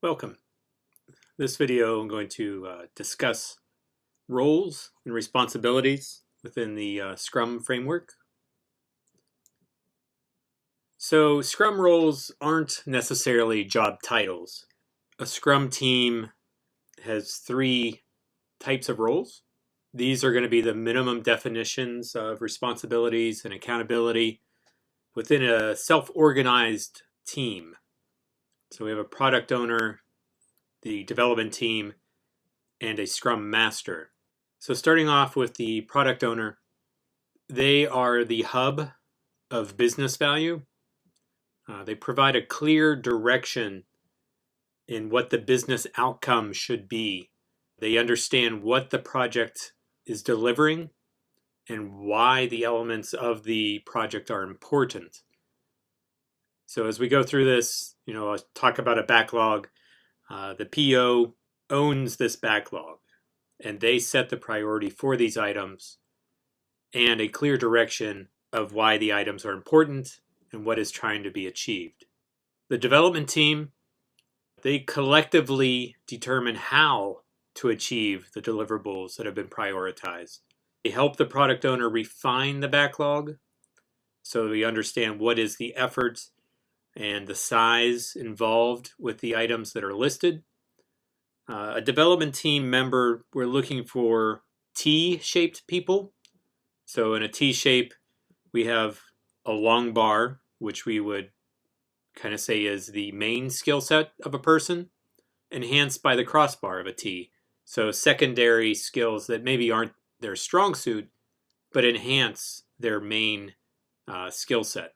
Welcome. This video I'm going to discuss roles and responsibilities within the Scrum framework. So Scrum roles aren't necessarily job titles. A Scrum team has three types of roles. These are going to be the minimum definitions of responsibilities and accountability within a self-organized team. So we have a product owner, the development team, and a Scrum Master. So starting off with the product owner, they are the hub of business value. They provide a clear direction in what the business outcome should be. They understand what the project is delivering and why the elements of the project are important. So as we go through this, I'll talk about a backlog. The PO owns this backlog, and they set the priority for these items and a clear direction of why the items are important and what is trying to be achieved. The development team, they collectively determine how to achieve the deliverables that have been prioritized. They help the product owner refine the backlog so we understand what is the effort and the size involved with the items that are listed. A development team member, we're looking for T-shaped people. So in a T-shape, we have a long bar, which we would kind of say is the main skill set of a person, enhanced by the crossbar of a T. So secondary skills that maybe aren't their strong suit, but enhance their main skill set.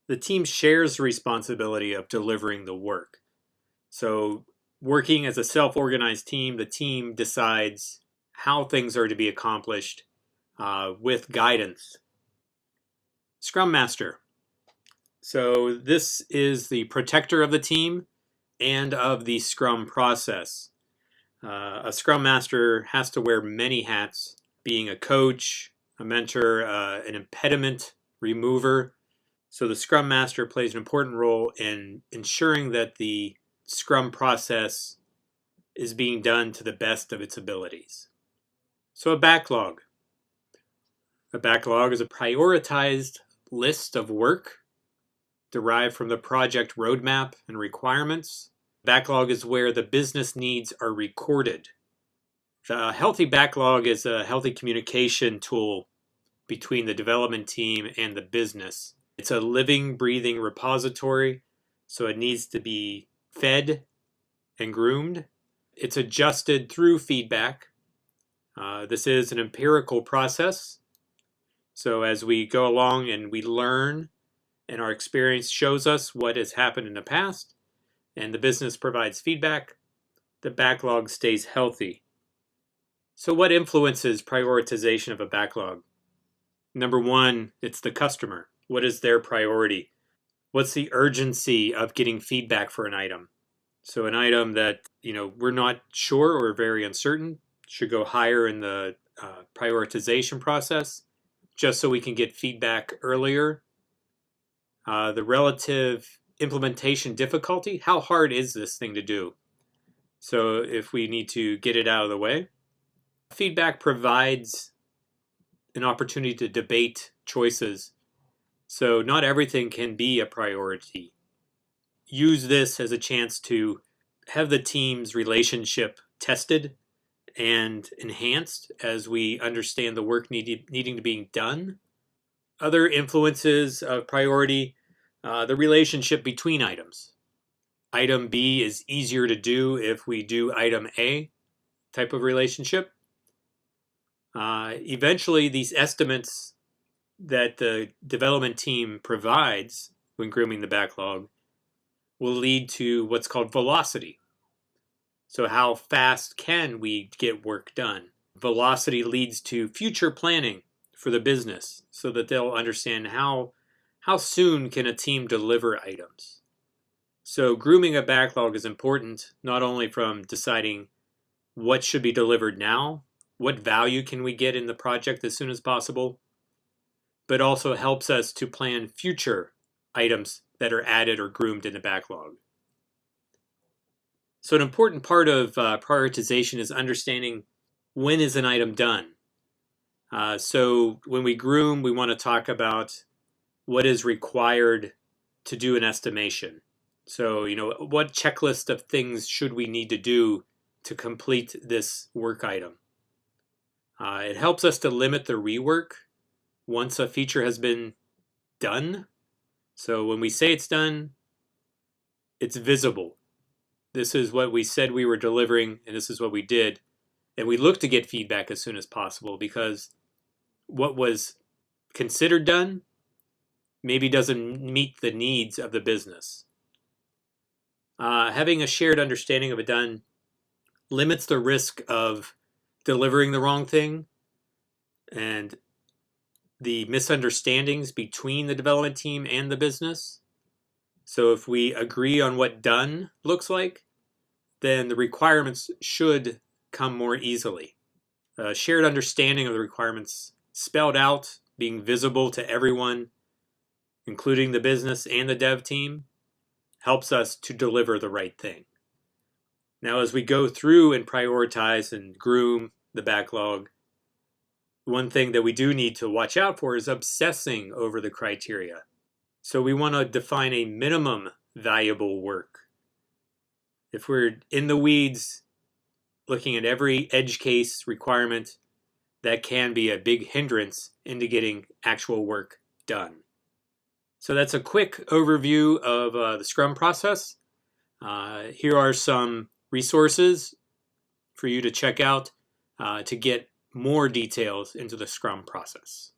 The team shares the responsibility of delivering the work. So working as a self-organized team, the team decides how things are to be accomplished with guidance. Scrum Master. So this is the protector of the team and of the Scrum process. A Scrum Master has to wear many hats, being a coach, a mentor, an impediment remover. So the Scrum Master plays an important role in ensuring that the Scrum process is being done to the best of its abilities. So a backlog. A backlog is a prioritized list of work derived from the project roadmap and requirements. Backlog is where the business needs are recorded. A healthy backlog is a healthy communication tool between the development team and the business. It's a living, breathing repository, so it needs to be fed and groomed. It's adjusted through feedback. This is an empirical process. So as we go along and we learn, and our experience shows us what has happened in the past, and the business provides feedback, the backlog stays healthy. So what influences prioritization of a backlog? Number one, it's the customer. What is their priority? What's the urgency of getting feedback for an item? So an item that we're not sure or very uncertain should go higher in the prioritization process, just so we can get feedback earlier. The relative implementation difficulty, how hard is this thing to do? So if we need to get it out of the way. Feedback provides an opportunity to debate choices. So not everything can be a priority. Use this as a chance to have the team's relationship tested and enhanced as we understand the work needing to be done. Other influences of priority, the relationship between items. Item B is easier to do if we do item A type of relationship. Eventually, these estimates that the development team provides when grooming the backlog will lead to what's called velocity. So how fast can we get work done? Velocity leads to future planning for the business so that they'll understand how soon can a team deliver items. So grooming a backlog is important, not only from deciding what should be delivered now, what value can we get in the project as soon as possible, but also helps us to plan future items that are added or groomed in the backlog. So an important part of prioritization is understanding when is an item done. So when we groom, we want to talk about what is required to do an estimation. So, what checklist of things should we need to do to complete this work item? It helps us to limit the rework once a feature has been done. So when we say it's done, it's visible. This is what we said we were delivering, and this is what we did. And we look to get feedback as soon as possible, because what was considered done maybe doesn't meet the needs of the business. Having a shared understanding of it done limits the risk of delivering the wrong thing and the misunderstandings between the development team and the business. So if we agree on what done looks like, then the requirements should come more easily. A shared understanding of the requirements spelled out, being visible to everyone, including the business and the dev team, helps us to deliver the right thing. Now, as we go through and prioritize and groom the backlog, one thing that we do need to watch out for is obsessing over the criteria. So we want to define a minimum valuable work. If we're in the weeds, looking at every edge case requirement, that can be a big hindrance into getting actual work done. So that's a quick overview of the Scrum process. Here are some resources for you to check out to get more details into the Scrum process.